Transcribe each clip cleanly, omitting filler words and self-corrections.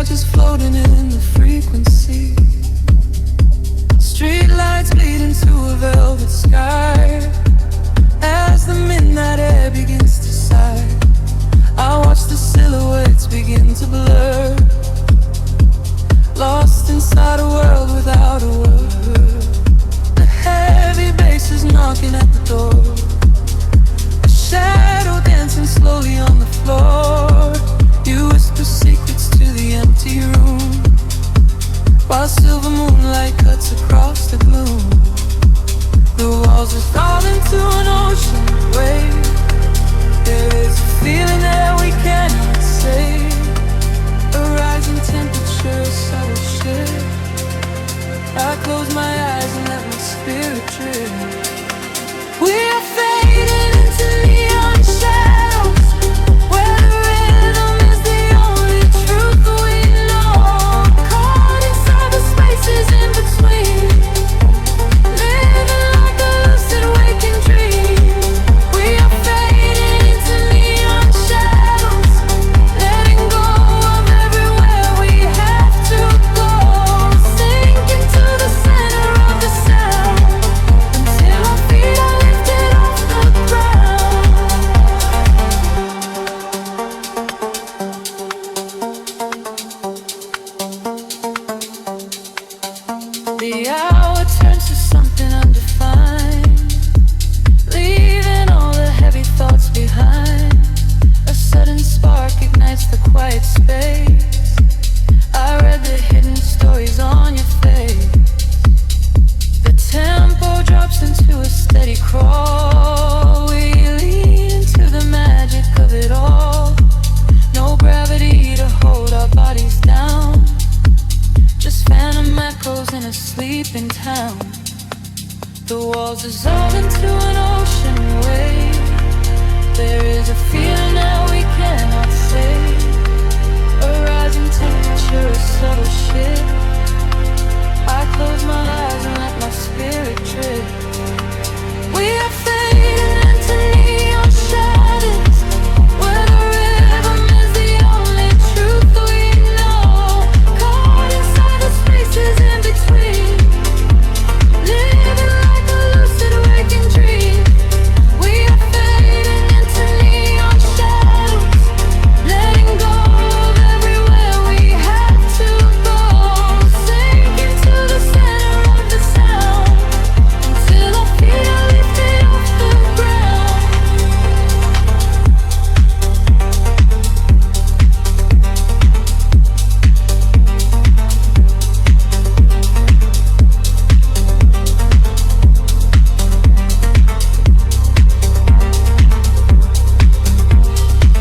are just floating in the frequency. Street lights bleed into a velvet sky. As the midnight air begins to sigh, I watch the silhouettes begin to blur, lost inside a world without a word. The heavy bass is knocking at the door, a shadow dancing slowly on the floor. You whisper secrets to the empty room, while silver moonlight cuts across the gloom. The walls are falling to an ocean wave. There is a feeling that we cannot say, a rising temperature, a subtle shift. I close my eyes and let my spirit drift. We are fading into neon shadows, where the rhythm is the only truth we know. Caught inside the spaces in between, living like a lucid waking dream. We are fading into neon shadows, letting go of everywhere we have to go. Sink into the center of the sound, until our feet are lifted off the ground. The hour turns to something undefined, leaving all the heavy thoughts behind. A sudden spark ignites the quiet space. I read the hidden stories on your face. The tempo drops into a steady crawl. We lean into the magic of it all. No gravity to hold our bodies down, just phantom echoes in a sleeping town. The walls dissolve into an ocean wave. There is a feeling that we cannot say, a rising temperature, a subtle shift. I close my eyes and let my spirit drift. We are fading into neon shadows, where the rhythm is the only truth we know. Caught inside the spaces in between, living like a lucid waking dream. We are fading into neon shadows, letting go of everywhere we have to go. Sink into the center of the sound, until our feet are lifted off the ground.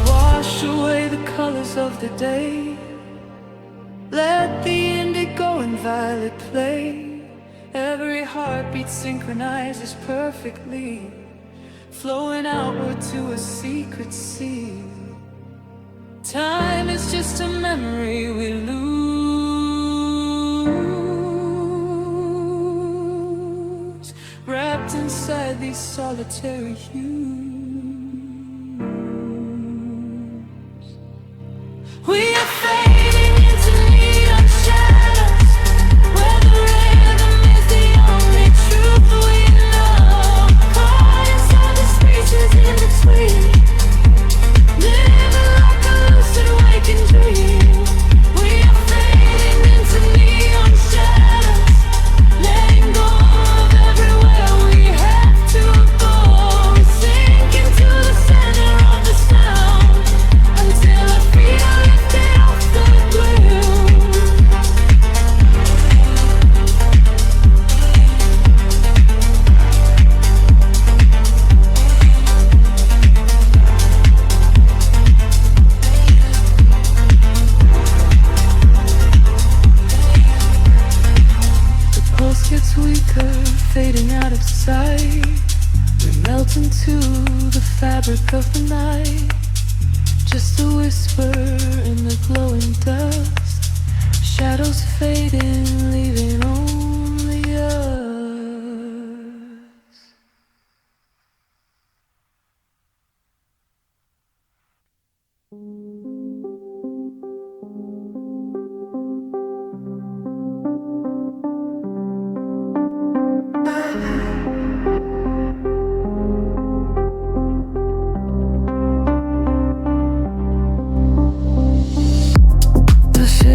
Wash away the colors of the day. Let the indigo and violet play. Every heartbeat synchronizes perfectly, flowing outward to a secret sea. Time is just a memory we lose, wrapped inside these solitary hues. We are fading into neon shadows, where the rhythm is the only truth we know. Caught inside the spaces in between, living like a lucid waking dream. We are fading into neon shadows, letting go of everywhere we have to go. Sink into the center of the sound, until our feet are lifted off the ground. The pulse gets weaker, fading out of sight. We melt into the fabric of the night, just a whisper in the glowing dust. Shadows fading, leaving only us.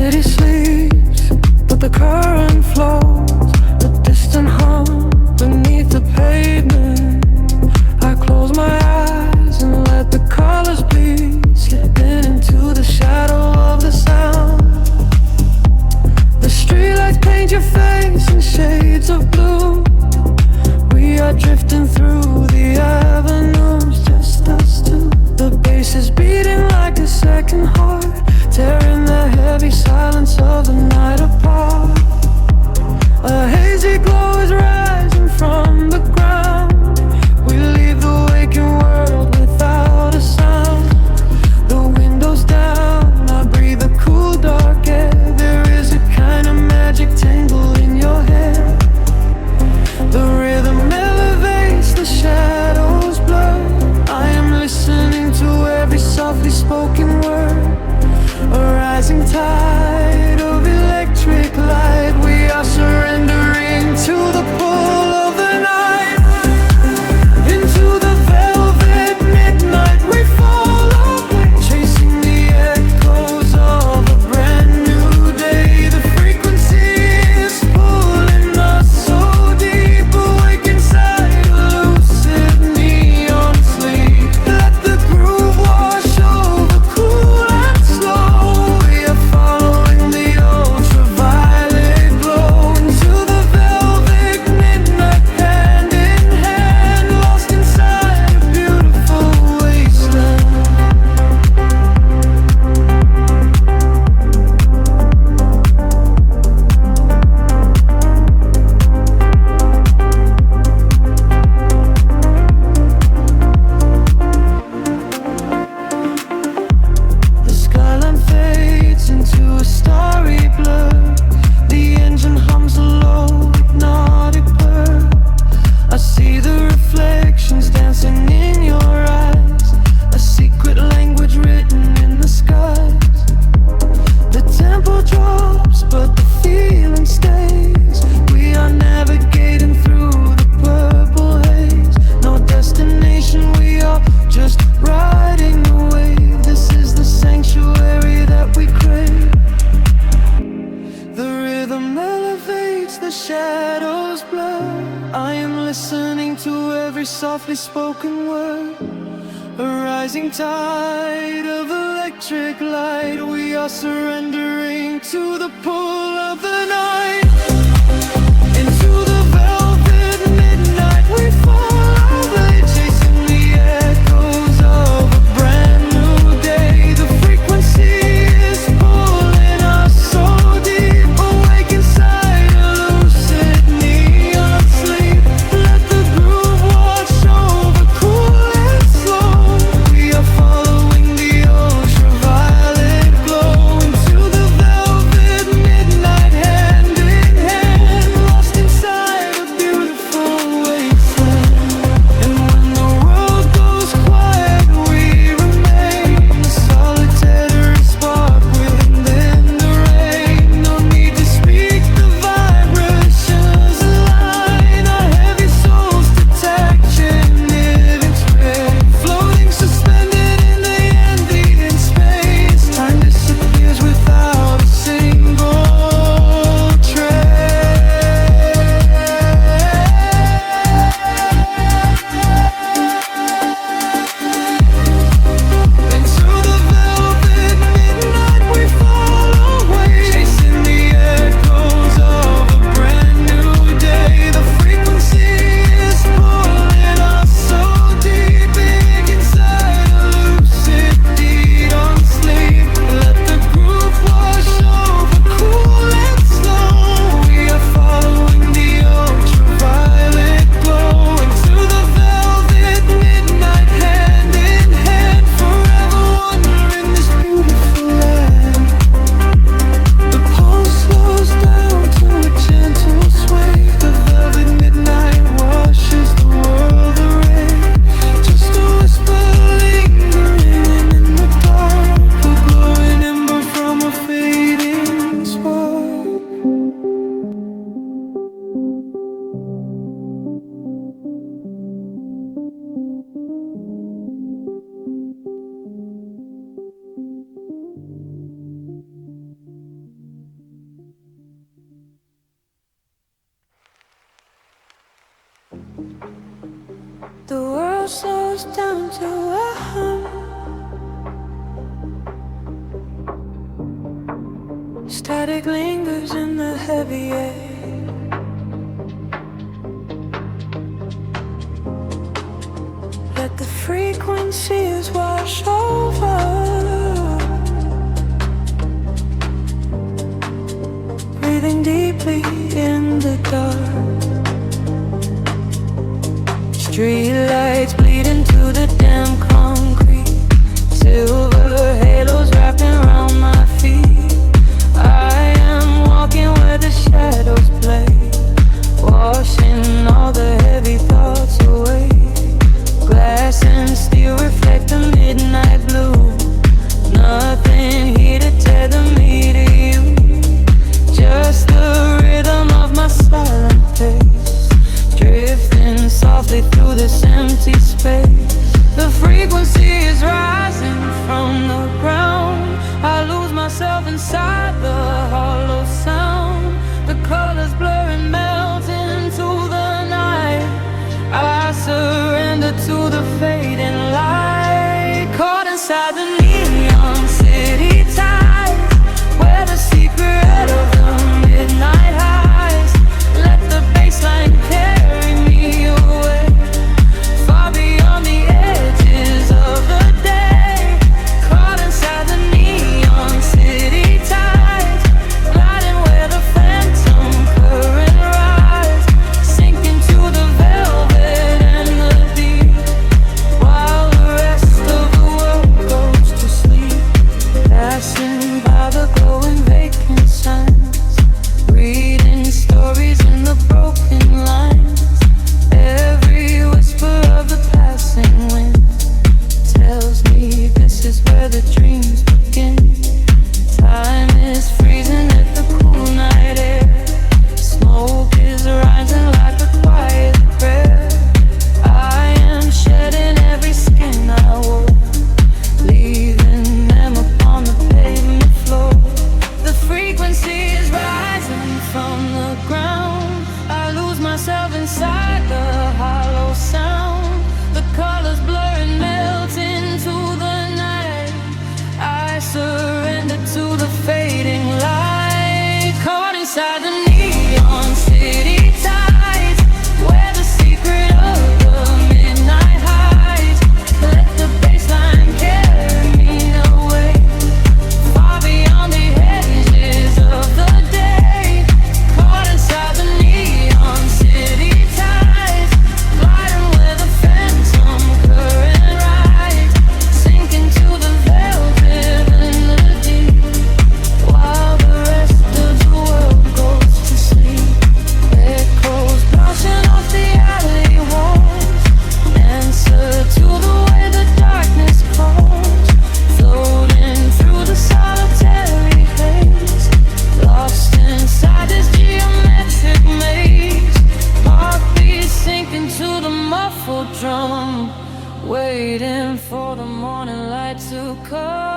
city sleeps, but the current flows, a distant hum beneath the pavement. I close my eyes and let the colors bleed, slipping into the shadow of the sound. The streetlights paint your face in shades of blue. We are drifting through the avenues, just us two. The bass is beating like a second heart, tearing the heavy silence of the night apart. A hazy glow is rising from the ground. We leave the waking world without a sound. The windows down, I breathe the cool dark air. There is a kind of magic tangle in your hair. The rhythm elevates, the shadows blur. I am listening to every softly spoken word. A rising tide of electric light. We are surrendering to the pull of the night. Into the velvet midnight we fall away, chasing the echoes of a brand new day. The frequency is pulling us so deep, awake inside a lucid neon sleep. Let the groove wash over, cool and slow. We are following the ultraviolet glow into the velvet midnight, hand in hand, lost inside a beautiful wasteland. The skyline fades into a starry blur. The engine hums a low hypnotic purr. I see the reflections dancing in your eyes, a secret language written in the skies. The tempo drops, but the feeling stays. We are navigating through the purple haze. No destination, we are just riding the wave. This is the sanctuary that we crave. The rhythm elevates, the shadows blur. I am listening to every softly spoken word. A rising tide of electric light. We are surrendering to the pull of the night. Into the velvet midnight we fall away, chasing the echoes of a brand new day. The frequency is pulling us so deep, awake inside a lucid neon sleep. Let the groove wash over, cool and slow. We are following the ultraviolet glow into the velvet midnight, hand world slows down to a hum. Static lingers in the heavy air. Let the frequencies wash over. Breathing deeply in the dark. Street lights bleed into the damn concrete. Silver halos wrapping around my feet. I am walking where the shadows play, washing all the heavy thoughts away. Glass and steel reflect the midnight blue. Nothing here to tether me to you. Just the rhythm of my silent pace, drifting softly through this empty space. The frequency is rising from the ground. I lose myself inside the hollow sound. The colors blur and melt into the night. I surrender to the fading light. Caught inside the neon city tides, where the secret of the midnight highs. Let the bassline carry me away, far beyond the edges of the day. Caught inside the neon city tides, gliding where the phantom current rise, sinking to the velvet and the deep, while the rest of the world goes to sleep. Passing by the glowing vacant signs, reading stories in the broken lines. Every whisper of the passing wind tells me this is where the dreams begin. Time is freezing at the cool night air. Smoke is rising like a quiet prayer. I am shedding every skin I wore, leaving them upon the pavement floor. The frequency is rising from the ground. I lose myself inside the hollow sound. The colors blur and melt into the night. I surrender to the fading light. Caught inside the neon city tides, where the secret of the midnight hides. Let the bassline carry me away, far beyond the edges of the day. Caught inside the neon city tides, gliding where the phantom current rides, sinking to the velvet and the deep, while the rest of the world goes to sleep. Echoes bouncing off the alley walls, answer to the way the darkness calls, floating through the solitary haze, lost inside this geometric maze. Heartbeat sinking to the muffled drum, waiting for the morning light to come.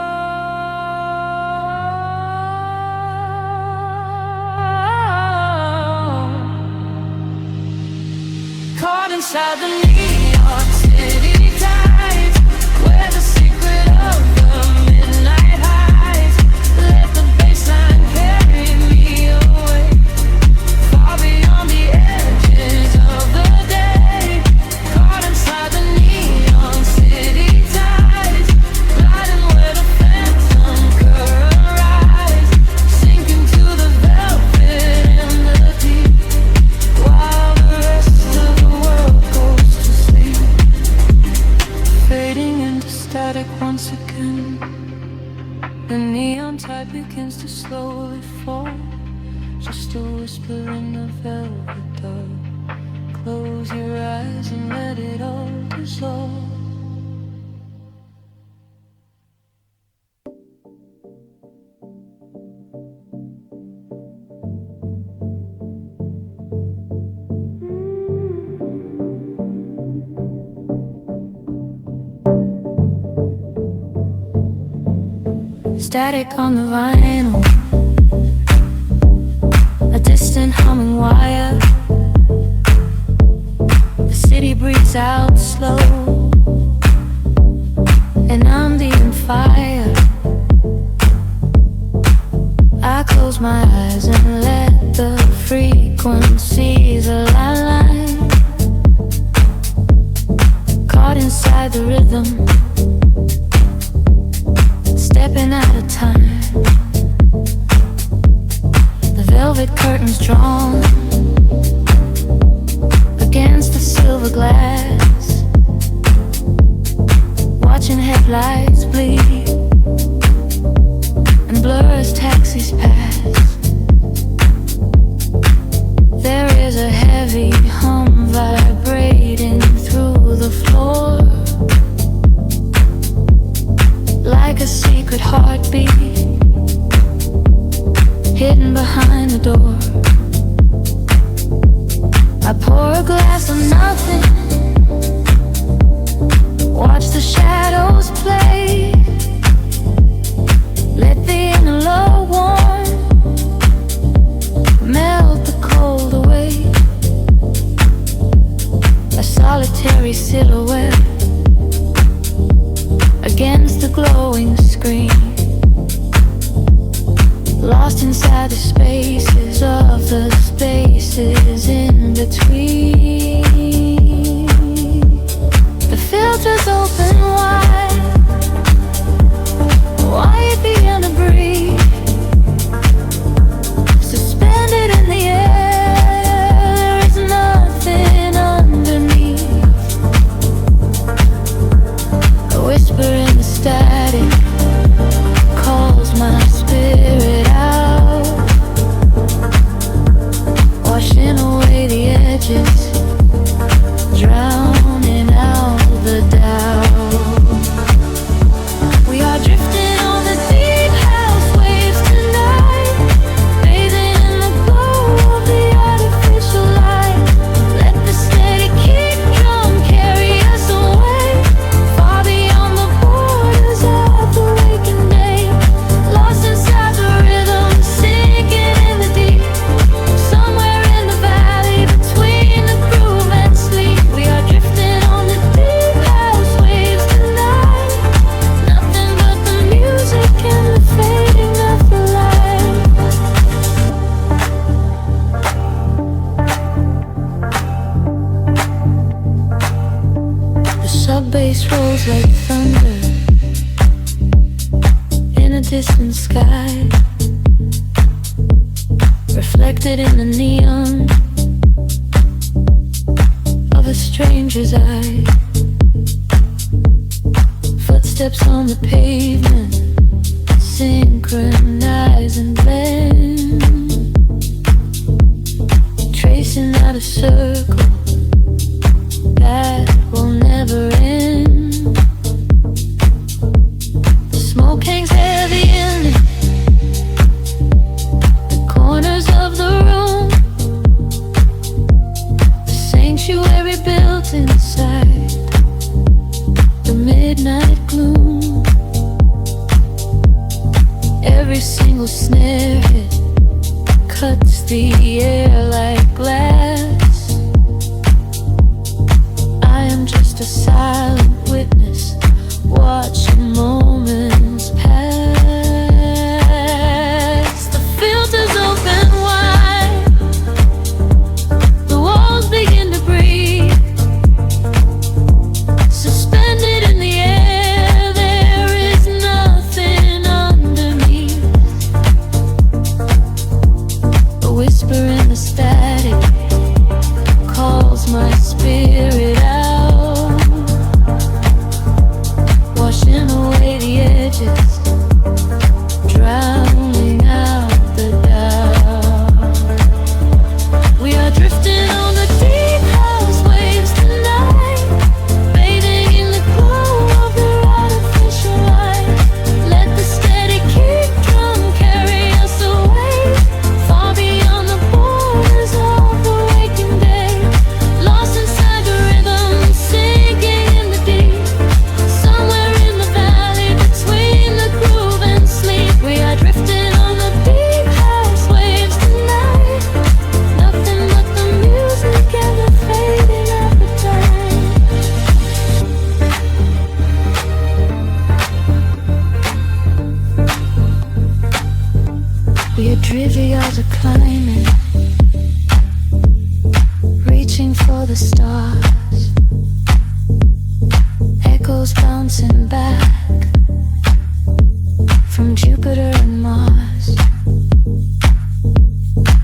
Caught inside the neon city tides, where the secret of the midnight hides. Let the bassline carry me away, far beyond the edges of the day. Caught inside the neon city tides, gliding where the phantom current rise, sinking to the velvet and the deep, while the rest of the world goes to sleep. Fading into static once again, the neon tide begins to slowly fall. Just a whisper in the velvet dark. Close your eyes and let it all dissolve. Static on the vinyl, a distant humming wire. The city breathes out slow. close my eyes and let the frequencies align. Caught inside the rhythm, stepping out of time. The velvet curtains drawn against the silver glass, watching headlights bleed and blur as taxis pass. There is a heavy hum vibrating through the floor, like a secret heartbeat hidden behind the door. I pour a glass of nothing, watch the shadows play, let the inner love warm melt the cold away. A solitary silhouette against the glowing screen, lost inside the spaces of the spaces in between. The filters open wide, wide beyond the breeze, suspended in the air. There is nothing underneath. A whisper in the static calls my spirit out, washing away the edges, drowning out the doubt. We are drifting on the deep house waves tonight, bathing in the glow of the artificial light. Let the steady kick drum carry us away, far beyond the borders of the waking day. Lost inside the rhythm, sinking in the deep, somewhere in the valley between the groove and sleep. We are drifting on the deep house waves tonight, nothing but the music and the fading of the light. The sub-bass rolls like thunder in a distant sky, reflected in the neon of a stranger's eye. Footsteps on the pavement synchronize and blend, tracing out a circle that will never end. The smoke hangs heavy in the corners of the room, the sanctuary built inside the midnight gloom. Every single snare hit cuts the air like glass. I am just a silent witness, watching moments pass. The filters open wide, the walls begin to breathe, suspended in the air. There is nothing underneath. A whisper in the static calls my spirit out, washing away the edges, drowning out the doubt. We are drifting on the deep house waves tonight, bathing in the glow of their artificial light. Let the steady kick drum carry us away, far beyond the borders Graveyards are climbing, reaching for the stars. Echoes bouncing back from Jupiter and Mars.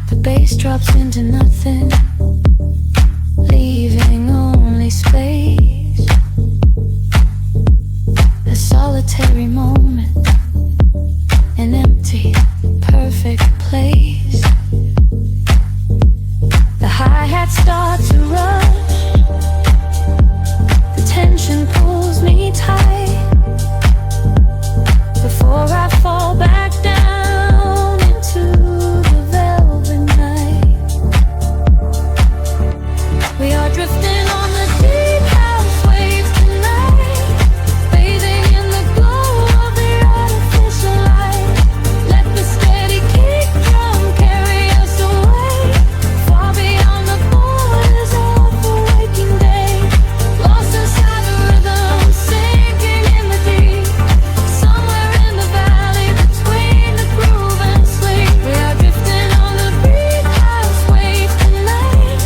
The bass drops into nothing, leaving only space. A solitary moment, an empty, perfect place. The hi-hats start to rush, the tension pulls me tight. Before I fall back down into the velvet night, we are drifting on the deep house waves tonight, bathing in the glow of the artificial light. Let the steady kick drum carry us away, far beyond the borders of the waking day. Lost inside the rhythm, sinking in the deep, somewhere in the valley between the groove and sleep. We are drifting on the deep house waves tonight,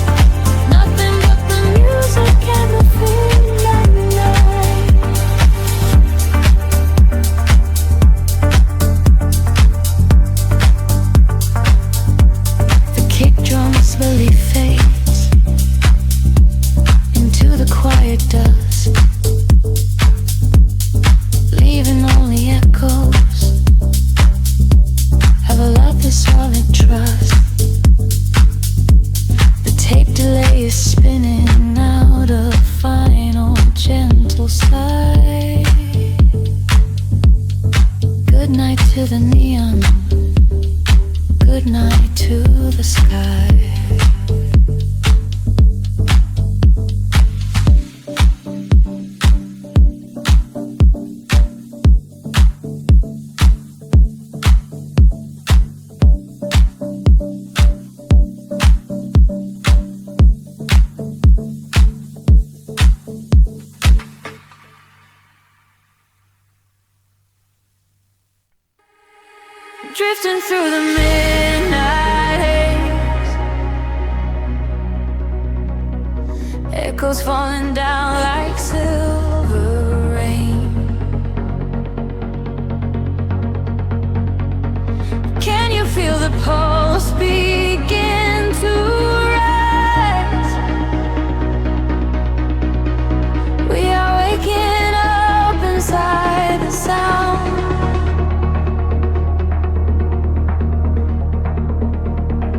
nothing but the music and the feeling at night. The kick drum slowly fades into the quiet dust, leaving only echoes of a love that's solid trust. The tape delay is spinning out a final gentle slide. Good night to the neon, good night to the sky. Drifting through the midnight haze, echoes falling down like silver rain. Can you feel the pulse begin to rise? We are waking up inside the sound.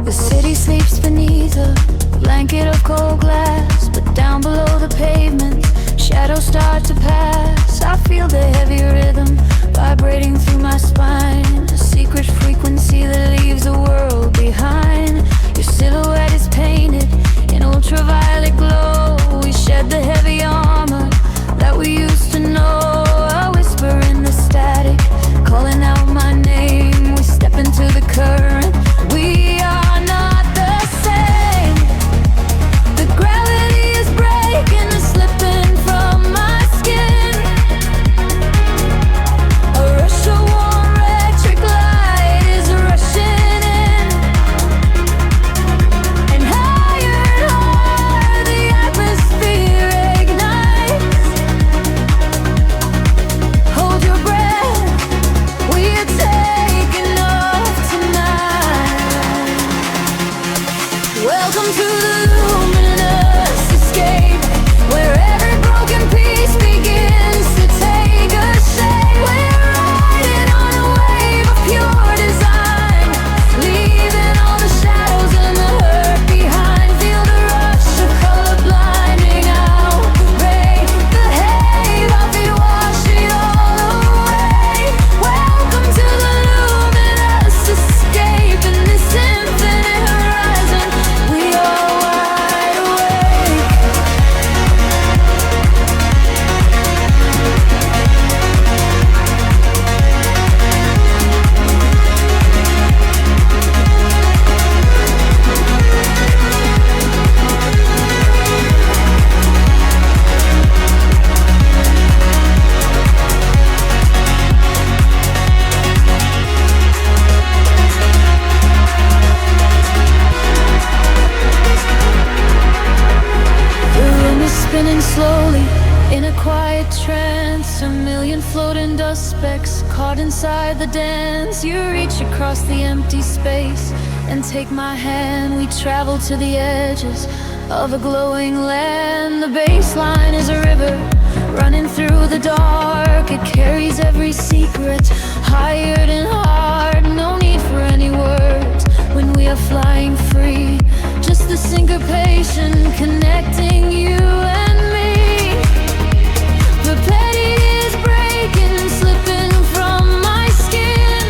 The city sleeps beneath a blanket of cold glass, but down below the pavement, shadows start to pass. I feel the heavy rhythm vibrating through my spine, a secret frequency that leaves the world behind. Your silhouette is painted in ultraviolet glow. We shed the heavy armor that we used to know. A whisper in the static, calling out my name. We step into the current. We are not the same. The gravity is breaking and slipping from my skin. A rush of warm electric light is rushing inside the dance. You reach across the empty space and take my hand. We travel to the edges of a glowing land. The baseline is a river running through the dark. It carries every secret, hired and hard. No need for any words when we are flying free. Just the syncopation connecting you and me. The petty is breaking, slipping from my skin.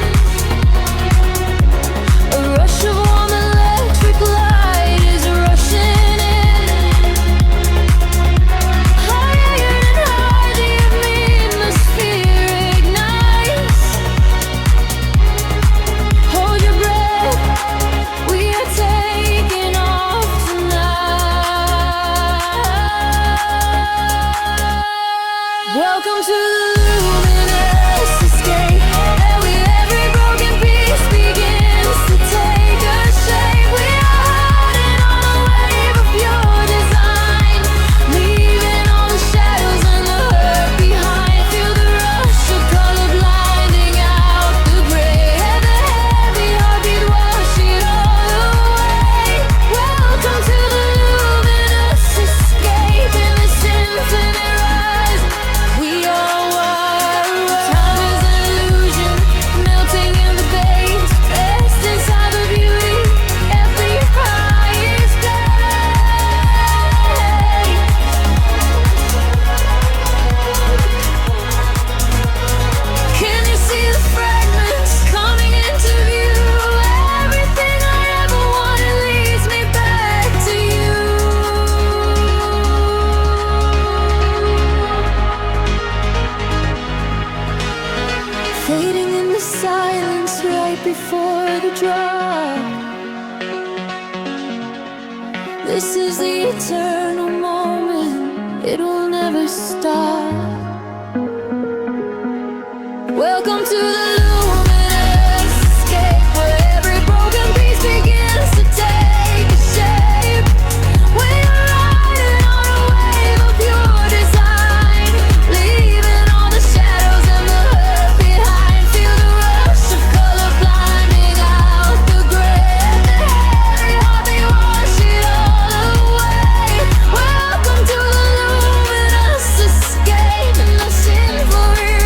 A rush of warm electric light is rushing in. Higher and higher, the atmosphere ignites. Hold your breath, we are taking off tonight. Welcome to the luminous escape. Every broken piece begins to take a shape. We are hiding on a wave of pure design, leaving all the shadows and the hurt behind. Feel the rush of color blinding out the gray, and the heavy heartbeat wash it all away. Welcome to the luminous escape. In this infinite rise, we are wide. Time is an illusion, melting in the veins. Rest inside the beauty, every high is pain. Can you see the fragments coming into view? Everything I ever wanted leads me back to you. Fading in the silence right before the drop. This is the eternal moment, it will never stop. Welcome to the luminous escape, where every broken piece begins to take a shape. We are riding on a wave of pure design, leaving all the shadows and the hurt behind. Feel the rush of color blinding out the gray, and the heavy heartbeat wash it all away. Welcome to the luminous escape, and the sinful route.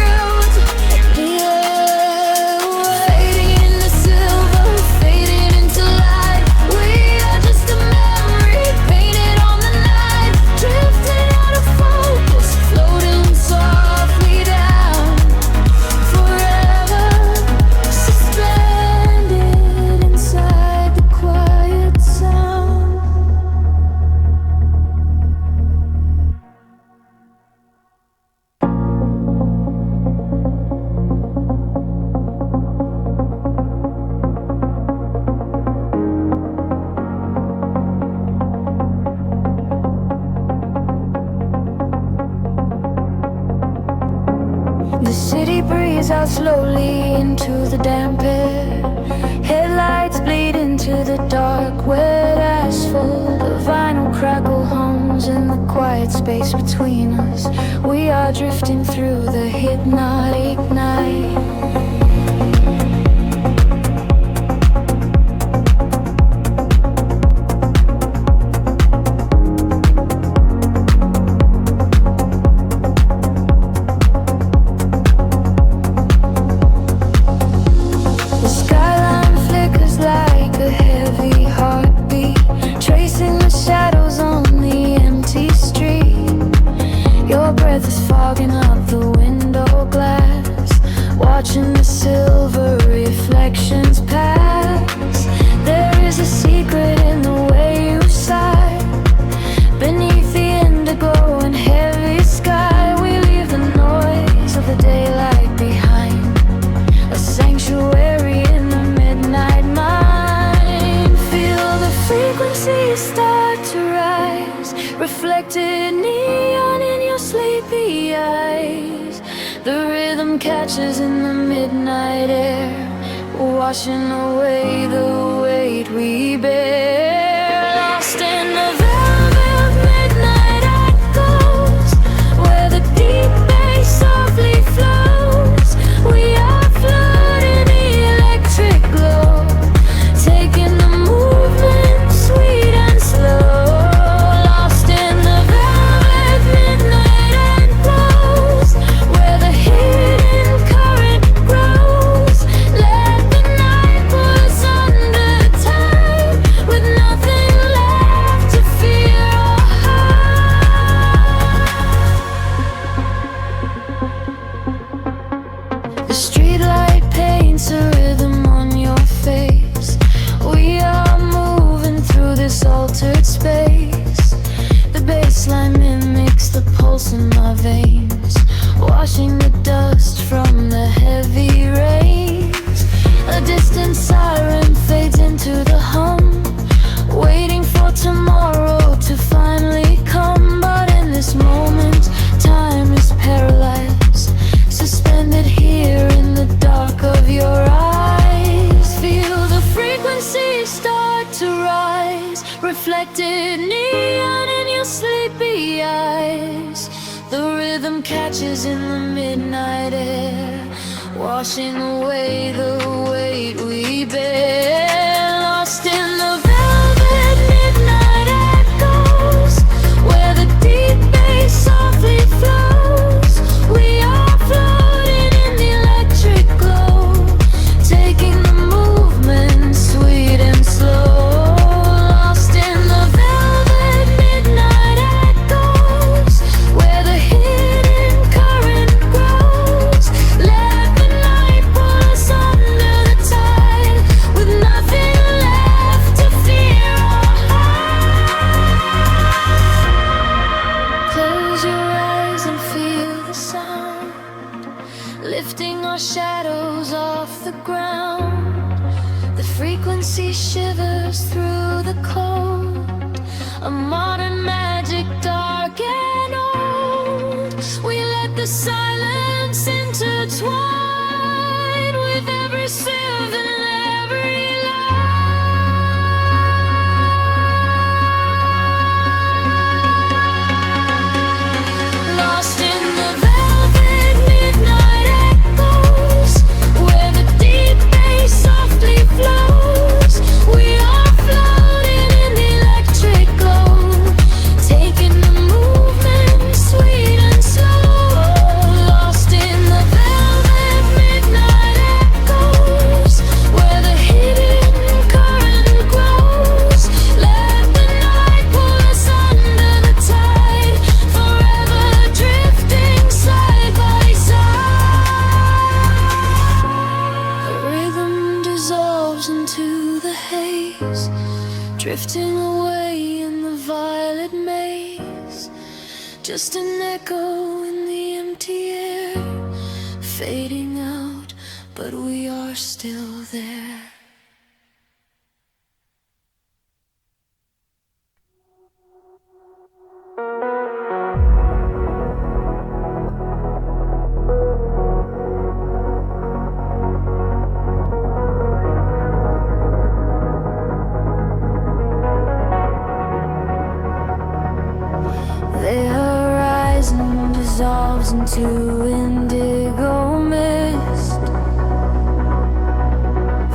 Fading into silver, fading into light. We are just a memory painted on the night, drifting out of focus, floating softly down, forever suspended inside the quiet sound. The city breathes out slowly into the damp air. Headlights bleed into the dark, wet asphalt. The vinyl crackle hums in the quiet space between us. We are drifting through the hypnotic night. The skyline flickers like a heavy heartbeat, tracing the shadows on the empty street. Your breath is fogging up the window glass, watching the silver reflections pass. There is a secret in the way you sigh. Beneath the indigo and heavy sky, we leave the noise of the daylight behind. A sanctuary in the midnight mind. Feel the frequencies start to rise, reflected neon in your sleepy eyes. The rhythm catches in the midnight air, washing away the weight we bear. Lost in the velvet midnight echoes, where the deep bass softly flows. We are frequencies start to rise, reflected neon in your sleepy eyes. The rhythm catches in the midnight air, washing away the weight we bear. Lost in the velvet midnight echoes, where the deep bass softly flows. We are floating in the electric glow, taking the movement sweet and slow. Lost in the velvet midnight echoes, where the hidden current grows. Let the night pull us under the tide, with nothing left to fear or hide. Close your eyes and feel the sound, lifting our shadows off the ground. The frequency shivers through the cold, a modern magic dark and old. We let the silence intertwine with every sip and every line. Lost in the velvet midnight echoes, where the deep bass softly flows. We are floating in the electric glow, taking the movement sweet and slow. Lost in the velvet midnight echoes, where the hidden current grows. Let the night pull us under the tide, forever drifting side by side. The rhythm dissolves into the haze, drifting away in the violet maze. Just an echo in the empty air, fading out, but we are still there. The horizon dissolves into indigo mist.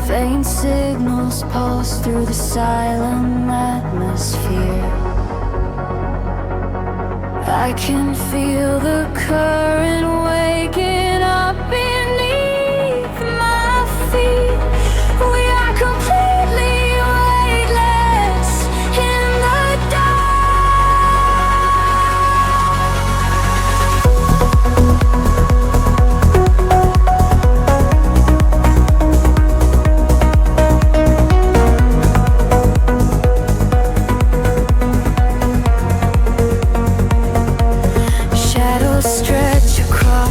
Faint signals pulse through the silent atmosphere. I can feel the current waking up beneath my feet. We are completely weightless in the shadows stretch across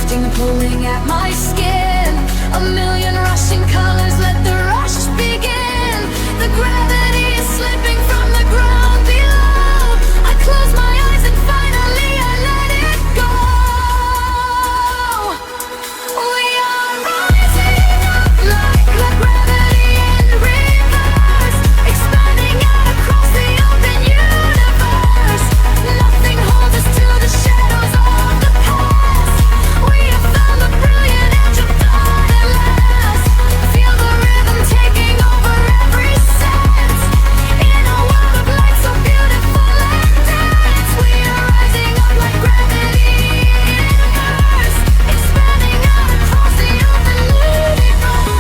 drifting and pulling at my skin. A million rushing colors, let the rush begin. The gravity is slipping from the ground below. I close my eyes and finally I let it go. We are rising up like the gravity in reverse, expanding out across the open universe. Nothing holds us to the shadows of the past. We have found the brilliant edge of dawn at last. Feel the rhythm taking over every sense. In a world of light so beautiful and dense, we are rising up like gravity inverse, expanding out across the open universe.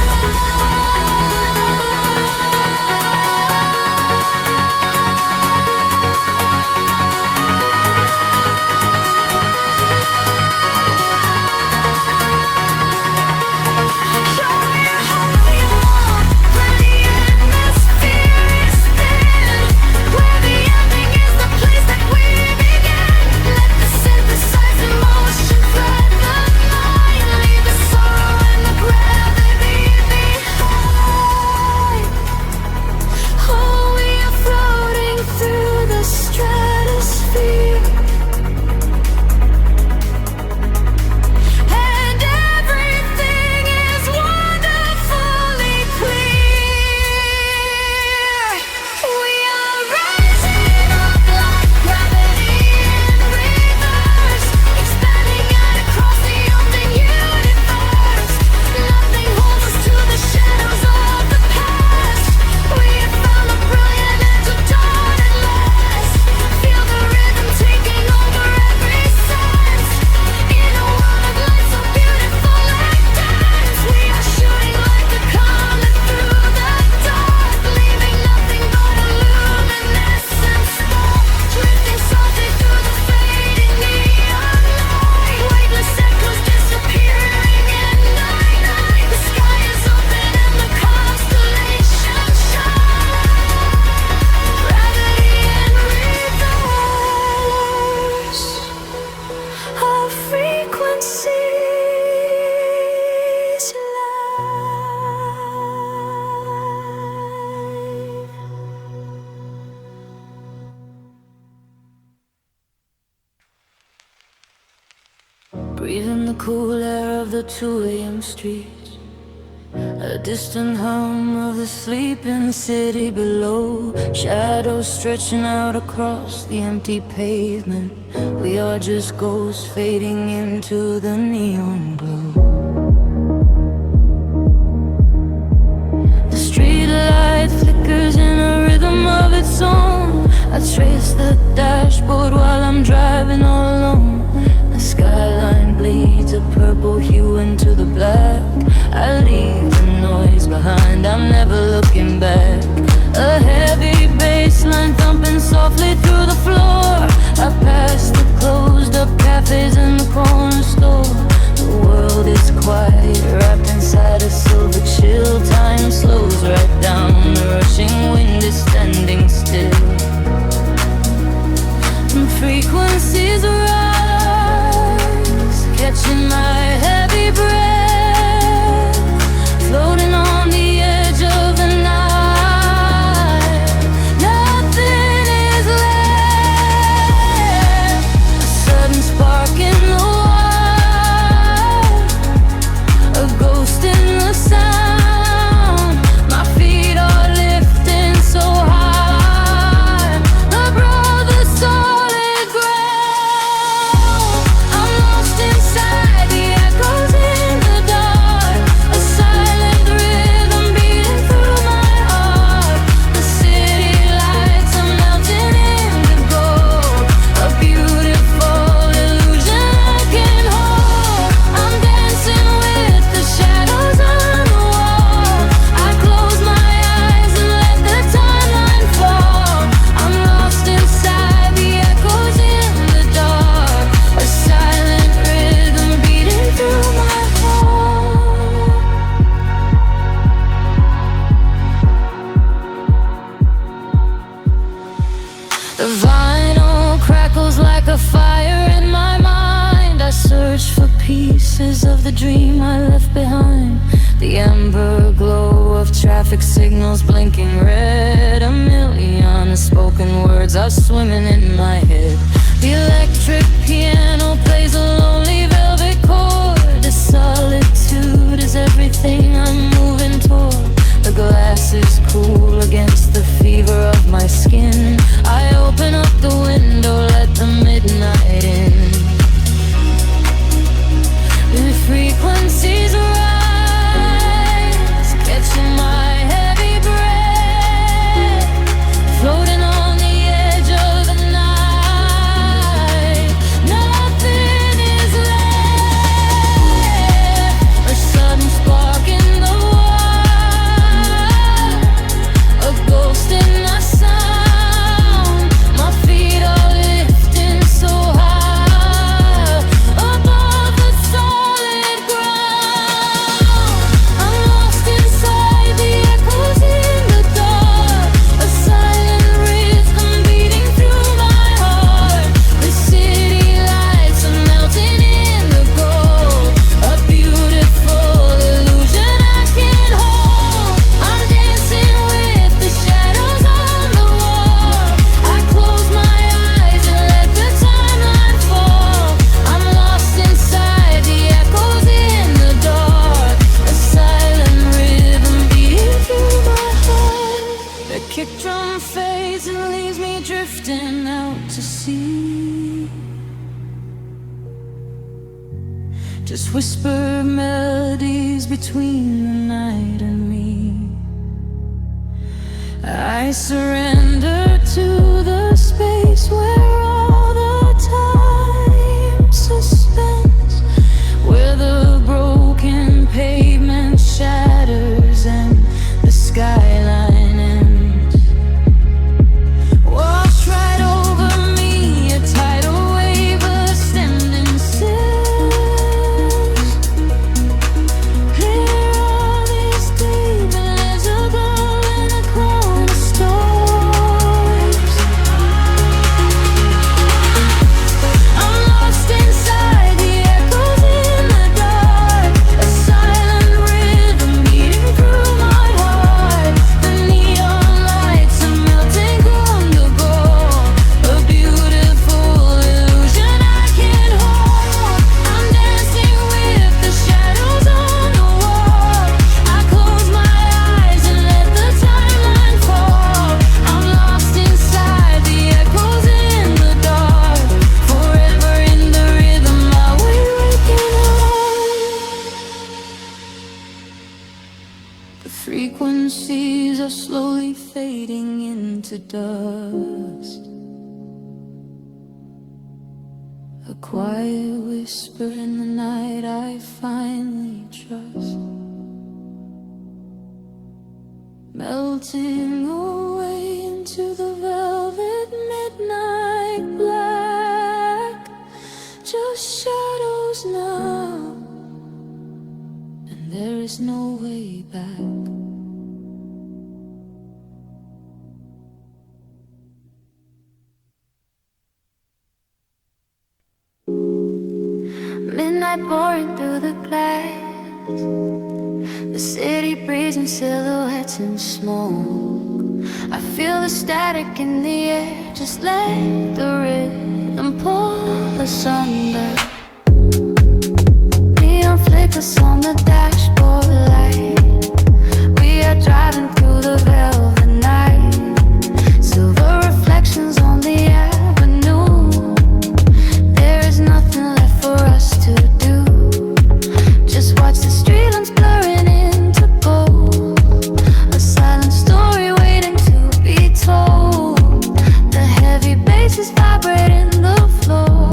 Breathing the cool air of the 2 a.m. streets, a distant hum of the sleeping city below. Shadows stretching out across the empty pavement. We are just ghosts fading into the neon glow. The street light flickers in a rhythm of its own. I trace the dashboard while I'm driving all alone. The skyline bleeds a purple hue into the black. I leave the noise behind, I'm never looking back. A heavy bass line thumping softly through the floor. I pass the closed up cafes and the corner store. The world is quiet, wrapped inside a silver chill. Time slows right down, the rushing wind is standing still. Frequency the dream I left behind. The amber glow of traffic signals blinking red. A million unspoken words are swimming in my head. The electric piano plays a lonely velvet chord. The solitude is everything I'm moving toward. The glass is cool against the fever of my skin. I open up the window, let the midnight in. The frequencies rise, catching my heavy breath, floating on the edge of the night. Nothing is left. A sudden spark in the wild, a ghost in the sound. My feet are lifting so high above the solid ground. I'm lost inside the echoes in the dark, a silent rhythm beating through my heart. The city lights are melting in the gold, a beautiful illusion I can't hold. I'm dancing with the shadows on the wall. I close my eyes and let the timeline fall. I'm lost inside the echoes in the dark, a silent rhythm beating through my heart. The kick drum fades and leaves me drifting out to sea. Just whisper melodies between the night and me. I surrender to the space where all the time suspends, where the broken pavement shatters and the skyline ends. Wash right over me, a tidal wave ascending sails. Clear all these deep as a glow in a crown of stars. I'm lost inside the echoes in the dark, a silent rhythm beating through my heart. The neon lights are melting on the gold, a beautiful illusion I can't hold. I'm dancing with the shadows on the wall. I close my eyes and let the timeline fall. I'm lost inside the echoes in the dark, forever in the rhythm I will waking up. The frequencies are slowly fading into dust. A quiet whisper in the night I finally trust, melting away into the velvet midnight black. Just shadows now, and there is no way back. Midnight pouring through the glass, the city breeze in silhouettes and smoke. I feel the static in the air, just let the rhythm pull us under. Neon flickers on the dashboard light, we are driving through the velvet night. Silver reflections on the avenue, there is nothing left for us to do. Just watch the street lamps blurring into gold, a silent story waiting to be told. The heavy bass is vibrating the floor,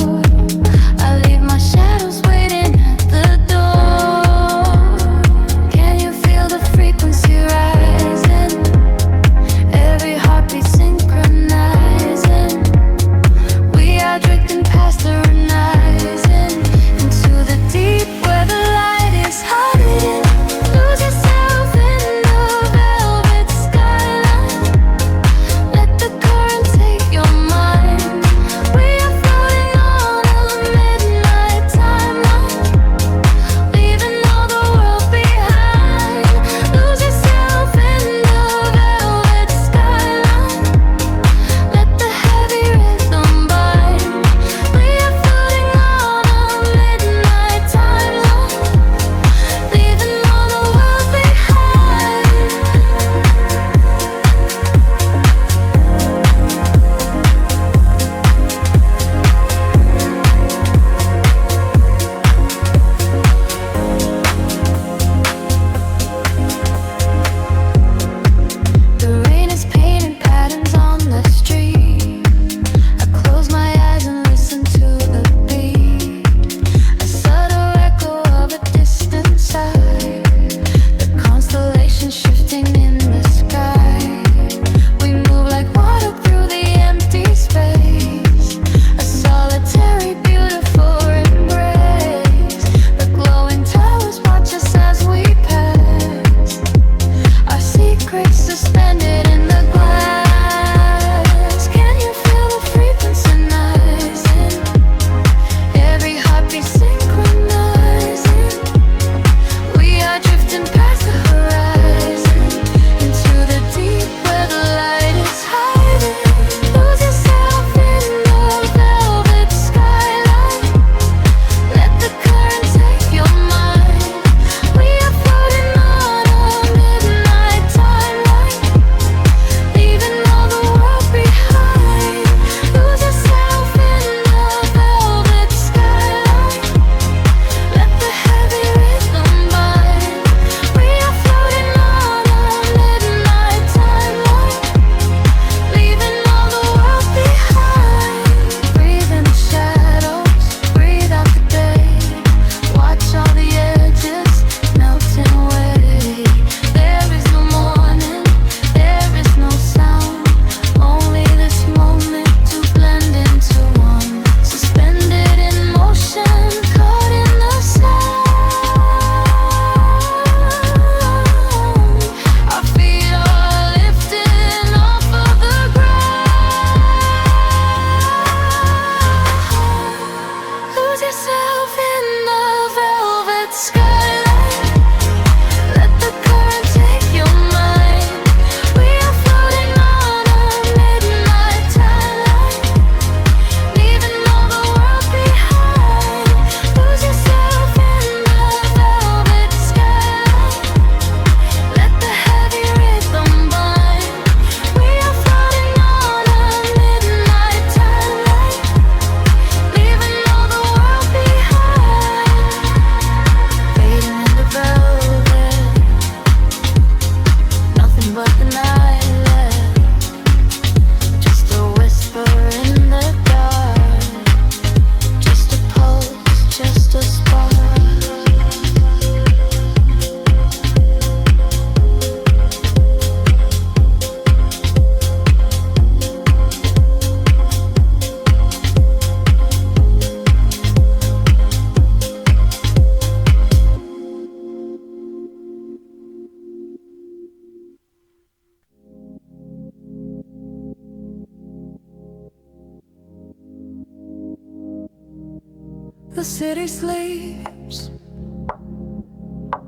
The city sleeps,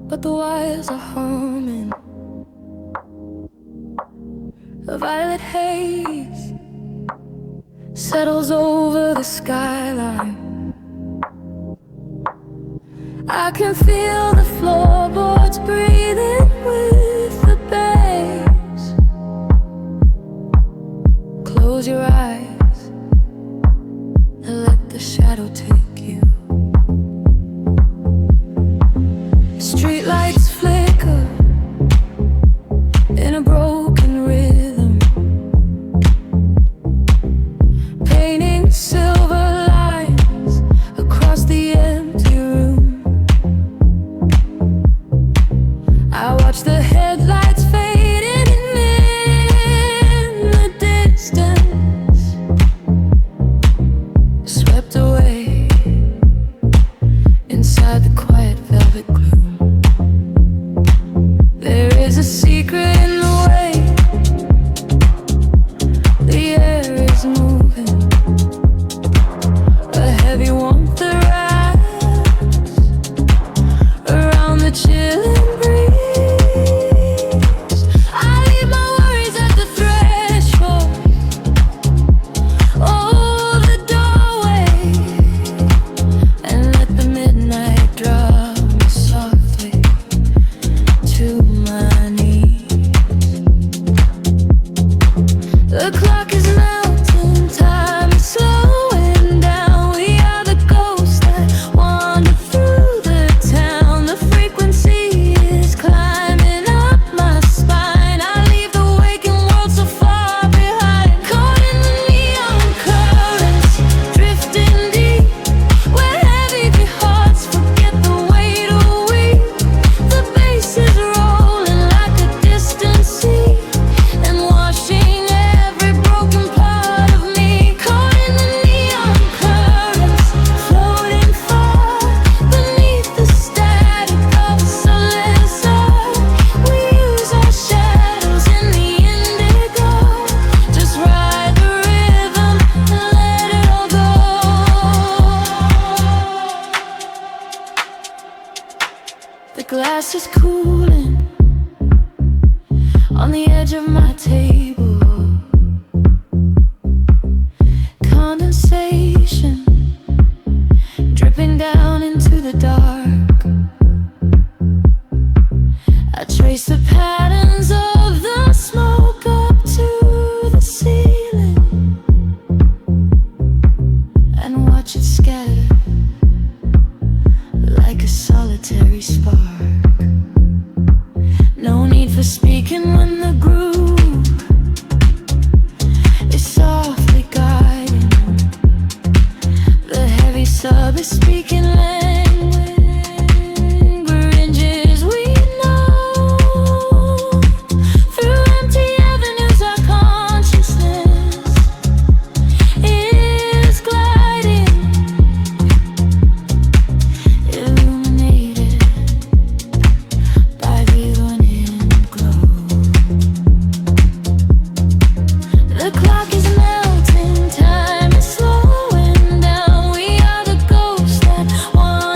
but the wires are humming. A violet haze settles over the skyline. I can feel the floorboards breathing with the bass. Close your eyes and let the shadow take you. Streetlights flicker in a broken rhythm, painting silver lines across the empty room. I watch the headlights fading in the distance, swept away inside the quiet velvet gloom. There is a secret in the way the air is moving, a heavy warmth that wraps around the chilling breeze. I leave my worries at the threshold, oh, the doorway, and let the midnight draw me softly to my knees. The clock is melting, time is slowing down. We are the ghosts that wander through the town. The frequency is climbing up my spine. I leave the waking world so far behind, caught in the neon currents, drifting deep, where heavy hearts forget the weight of weep. The bass is rolling like a distant sea and washing every broken part of me. Caught in the neon currents, floating far beneath the static of a soulless earth. We use our shadows in the indigo, just ride the rhythm and let it all go. The glass is cooling on the edge of my table. Condensation dripping down into the dark. I trace the patterns of the smoke up to the ceiling and watch it scatter like a solitary spark. No need for speaking when the groove is softly guiding. The heavy sub is speaking languages we know. Through empty avenues our consciousness is gliding, illuminated by the unending glow. The clock is melting, time is slowing down. We are the ghosts that wander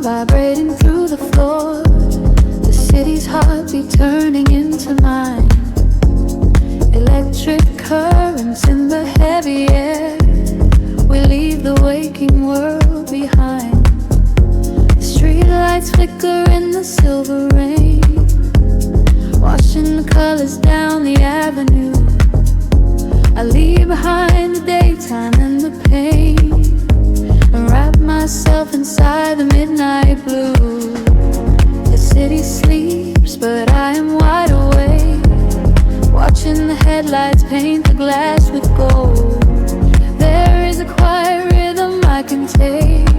vibrating through the floor. The city's heartbeat turning into mine. Electric currents in the heavy air. We leave the waking world behind. The street lights flicker in the silver rain, washing the colors down the avenue. I leave behind the daytime and the pain, and wrap myself inside the midnight blue. The city sleeps, but I am wide awake, watching the headlights paint the glass with gold. There is a quiet rhythm I can take,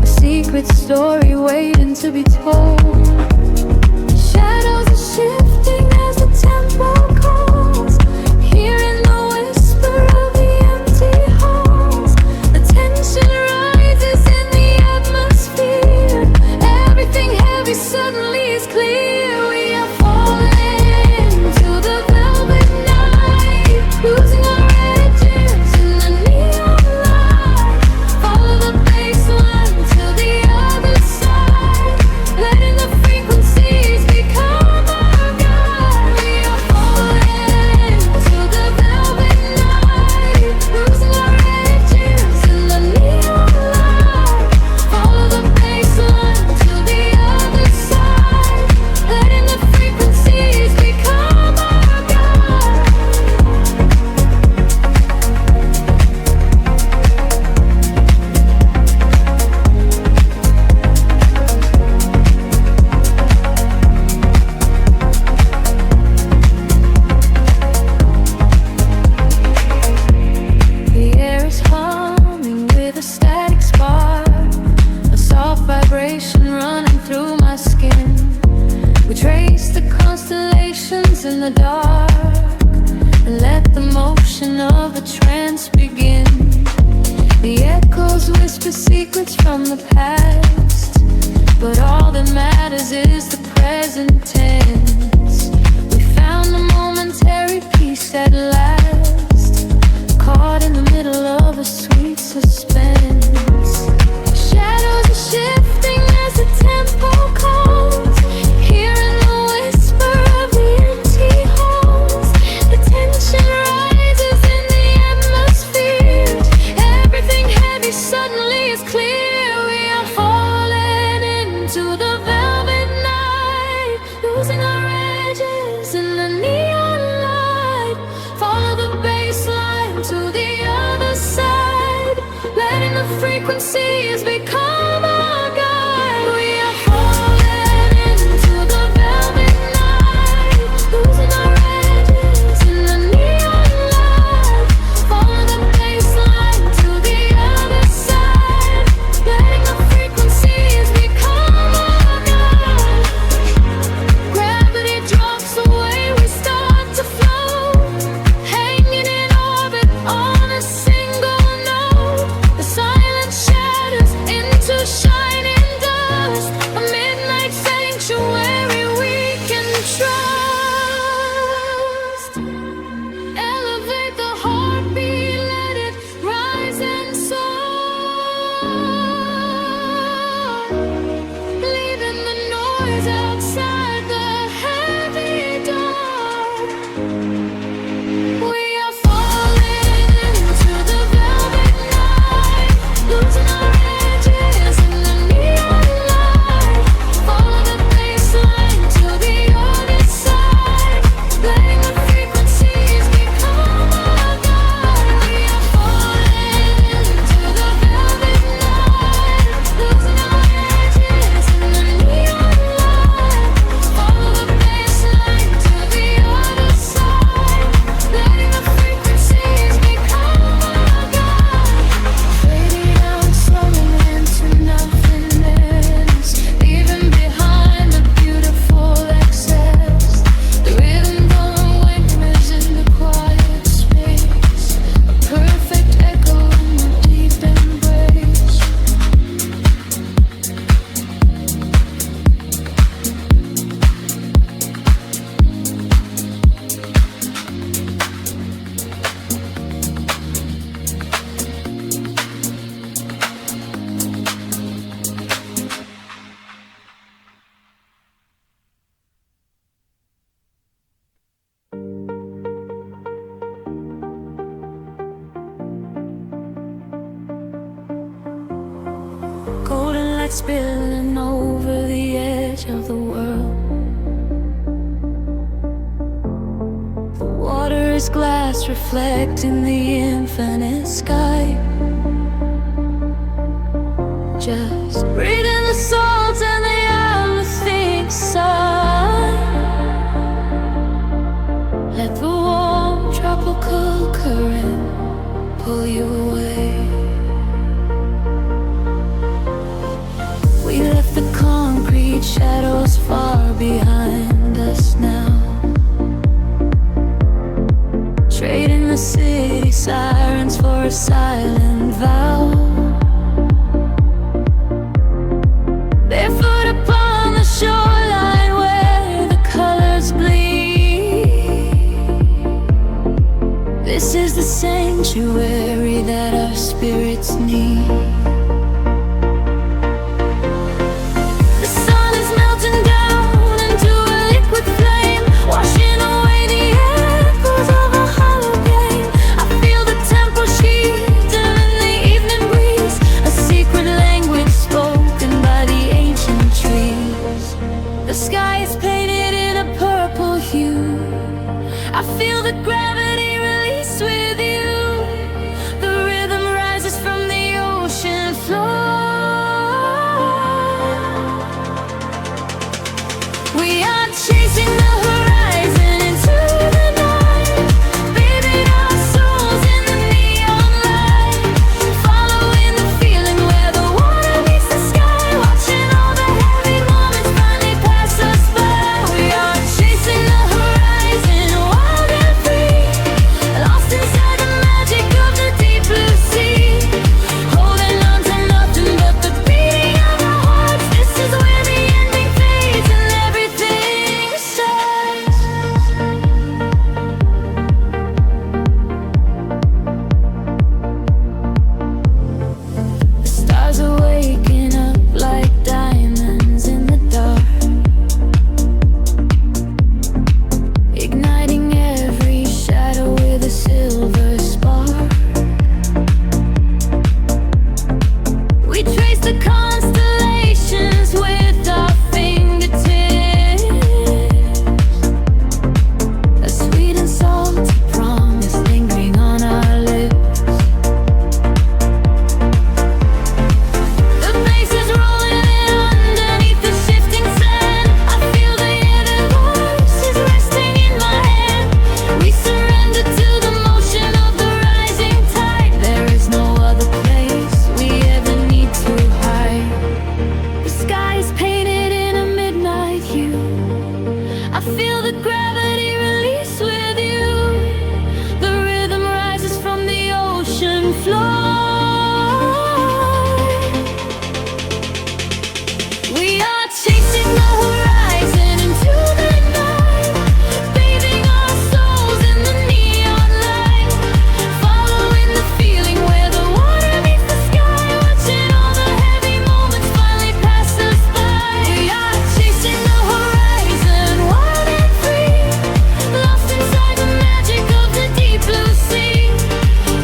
a secret story waiting to be told. Shadows are shifting as the tempo calls, hearing the whisper of the empty halls. The tension rises in the atmosphere. Everything heavy suddenly is clear. We are falling to the velvet night, losing our edges in the neon light. Follow the baseline to the other side, letting the frequencies become our guide. We are falling to the velvet night, losing our edges in the neon light. Follow the baseline to the other side, letting the frequencies become our guide. The air is humming with a static spark, a soft vibration running through my skin. We trace the constellations in the dark, and let the motion of a trance begin. The echoes whisper secrets from the past, but all that matters is the present tense. We found a momentary peace at last, caught in the middle of a sweet suspense. Shadows are shifting as the tempo calls, hearing the whisper of the empty halls. The tension rises in the atmosphere. Everything heavy suddenly is clear. We are falling into the velvet night, losing our edges in the neon light. Follow the baseline to the other side, letting the frequencies become our guide. We are falling into the velvet night, losing our edges in the neon light. Follow the baseline to the other side, letting the frequencies become our guide. Gravity drops away, we start to float, hanging in orbit on a single note. The silence shatters into light spilling over the edge of the world. The water is glass reflecting the infinite sky. Just breathe in the salt and the everything sigh. Let the warm tropical current pull you away. We left the concrete shadows far behind us now, trading the city sirens for a silent vow. Barefoot upon the shoreline where the colors bleed. This is the sanctuary that our spirits need. The sun is melting down into a liquid flame, washing away the echoes of a hollow game. I feel the temple sheet in the evening breeze, a secret language spoken by the ancient trees. The sky is painted in a purple hue. I feel the gravity release with you. The rhythm rises from the ocean floor. We are chasing the horizon into the night, bathing our souls in the neon light, following the feeling where the water meets the sky, watching all the heavy moments finally pass us by. We are chasing the horizon, wild and free, lost inside the magic of the deep blue sea, holding on to nothing but the beating of our hearts. This is where the ending fades and everything starts. The stars are waking up like diamonds in the dark, igniting every shadow with a silver spark. We trace the constellations with our fingertips, a sweet and salty promise lingering on our lips. The bass is rolling in underneath the shifting sand. I feel the air that moves is resting in my hand. We surrender to the motion of the rising tide. There is no other place we ever need to hide. The sky is painted in a midnight hue. I feel the gravity release with you. The rhythm rises from the ocean floor. We are chasing the horizon into the night, bathing our souls in the neon light, following the feeling where the water meets the sky, watching all the heavy moments finally pass us by. We are chasing the horizon, wild and free, lost inside the magic of the deep blue sea,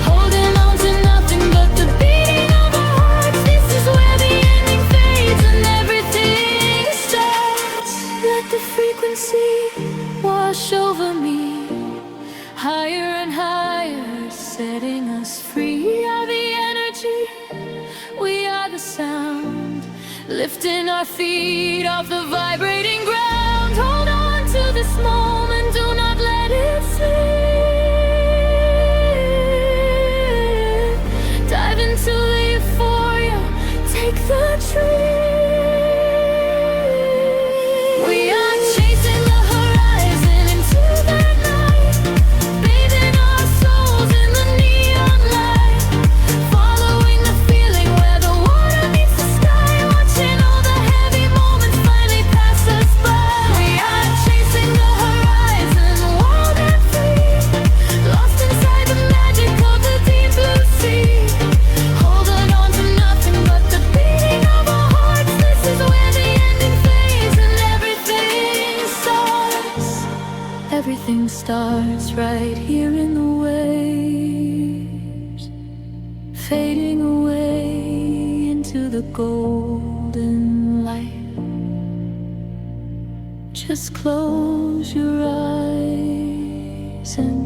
holding on to nothing but the beating of our hearts. This is where the ending fades and everything starts. Let the frequency wash over me, higher and higher, setting us free. We are the energy, we are the sound, lifting our feet off the vibrating ground. Hold on to this moment, do not let it slip. Dive into the euphoria, take the trip. We are chasing the horizon into the night, bathing our souls in the neon light, following the feeling where the water meets the sky, watching all the heavy moments finally pass us by. We are chasing the horizon, wild and free, lost inside the magic of the deep blue sea, holding on to nothing but the beating of our hearts. This is where the ending fades and everything starts. Everything starts right here in the waves, fading away into the gold. golden light. Just close your eyes and